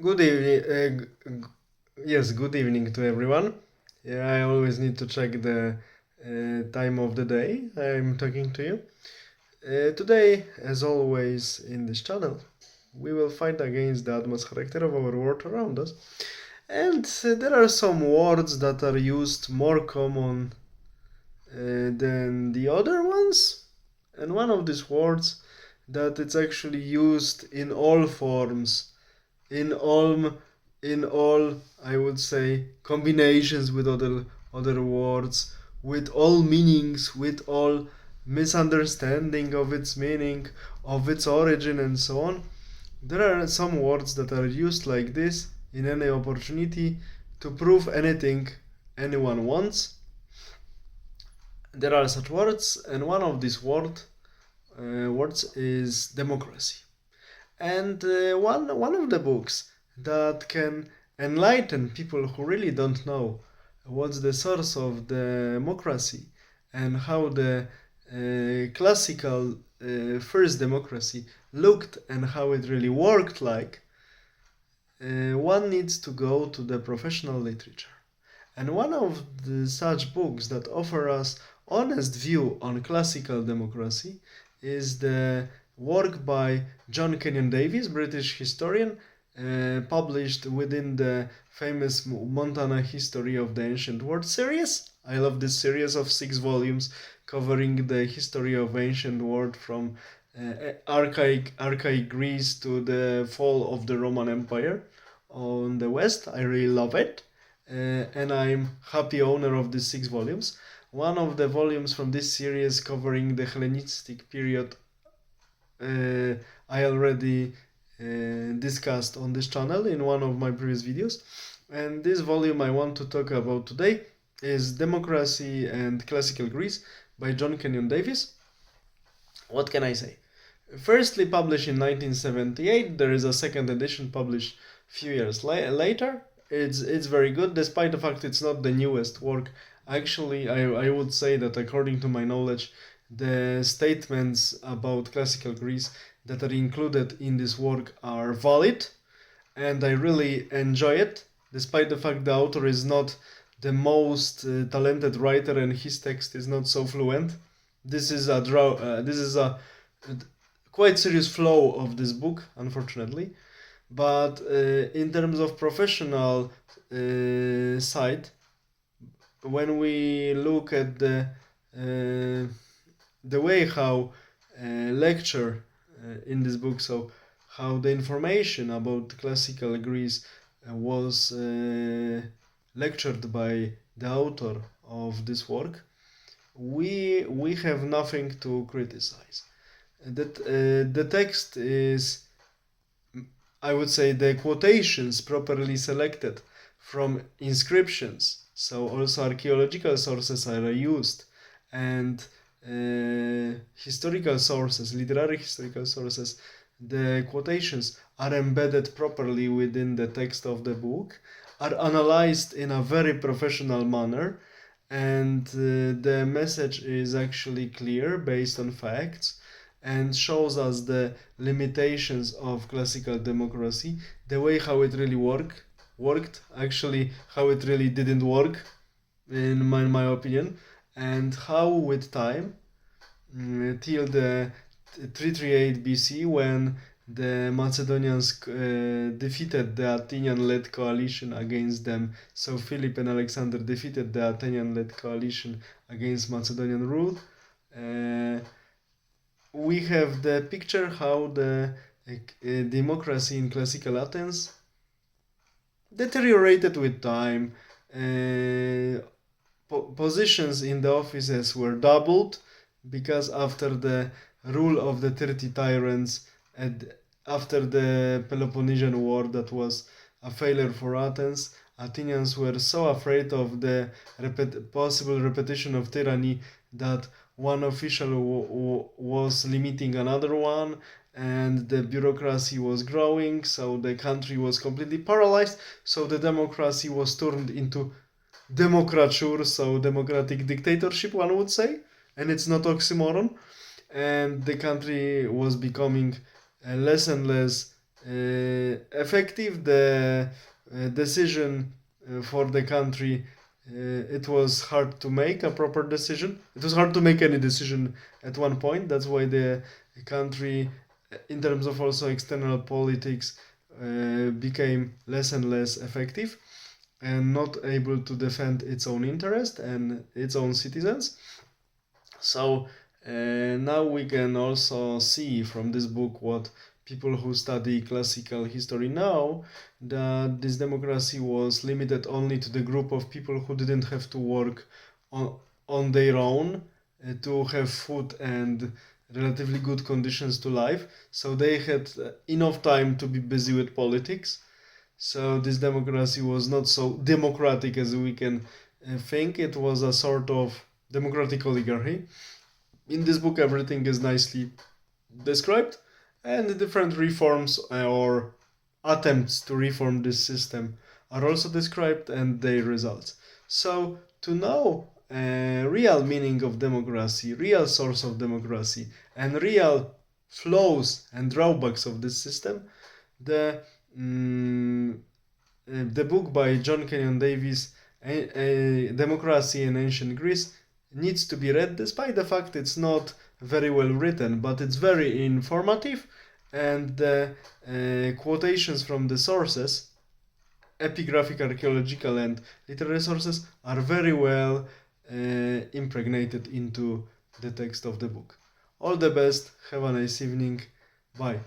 Good evening. Yes, good evening to everyone. Yeah, I always need to check the time of the day I'm talking to you. Today, as always in this channel, we will fight against the atmosphere character of our world around us. And there are some words that are used more common than the other ones. And one of these words that it's actually used in all forms in all in all I would say combinations with other words, with all meanings, with all misunderstanding of its meaning, of its origin, and so on. There are some words that are used like this in any opportunity to prove anything anyone wants. There are such words, and one of these words is democracy. And one of the books that can enlighten people who really don't know what's the source of democracy and how the classical first democracy looked and how it really worked like, one needs to go to the professional literature. And one of the such books that offer us honest view on classical democracy is the work by John Kenyon Davies, British historian, published within the famous Montana History of the Ancient World series. I love this series of 6 volumes covering the history of ancient world from archaic Greece to the fall of the Roman Empire on the West. I really love it, and I'm happy owner of these 6 volumes. One of the volumes from this series covering the Hellenistic period I already discussed on this channel in one of my previous videos. And this volume I want to talk about today is Democracy and Classical Greece by John Kenyon Davies. What can I say? Firstly published in 1978, there is a second edition published a few years later. It's very good, despite the fact it's not the newest work. Actually, I would say that according to my knowledge, the statements about classical Greece that are included in this work are valid, and I really enjoy it, despite the fact the author is not the most talented writer and his text is not so fluent. This is a quite serious flaw of this book, unfortunately. But in terms of professional side, when we look at the way how lecture in this book, so how the information about classical Greece was lectured by the author of this work, we have nothing to criticize. The text is, I would say, the quotations properly selected from inscriptions, so also archaeological sources are used, and historical sources, literary historical sources, the quotations are embedded properly within the text of the book, are analyzed in a very professional manner, and the message is actually clear based on facts and shows us the limitations of classical democracy, the way how it really worked, actually how it really didn't work, in my opinion, and how with time, till the 338 BC, when the Macedonians defeated the Athenian-led coalition against them. So Philip and Alexander defeated the Athenian-led coalition against Macedonian rule. We have the picture how the democracy in classical Athens deteriorated with time. Positions in the offices were doubled because after the rule of the 30 tyrants and after the Peloponnesian War that was a failure for Athens, Athenians were so afraid of the possible repetition of tyranny that one official was limiting another one, and the bureaucracy was growing, so the country was completely paralyzed, so the democracy was turned into democrature, so democratic dictatorship, one would say, and it's not oxymoron, and the country was becoming less and less effective. The decision for the country, it was hard to make a proper decision. It was hard to make any decision at one point. That's why the country, in terms of also external politics, became less and less effective and not able to defend its own interest and its own citizens. So now we can also see from this book what people who study classical history know, that this democracy was limited only to the group of people who didn't have to work on their own to have food and relatively good conditions to live. So they had enough time to be busy with politics. So this democracy was not so democratic as we can think. It was a sort of democratic oligarchy. In this book, everything is nicely described, and the different reforms or attempts to reform this system are also described and their results. So to know real meaning of democracy, real source of democracy, and real flaws and drawbacks of this system, the the book by John Kenyon Davies, Democracy in Ancient Greece, needs to be read, despite the fact it's not very well written, but it's very informative, and the quotations from the sources, epigraphic, archaeological, and literary sources, are very well impregnated into the text of the book. All the best, have a nice evening, bye.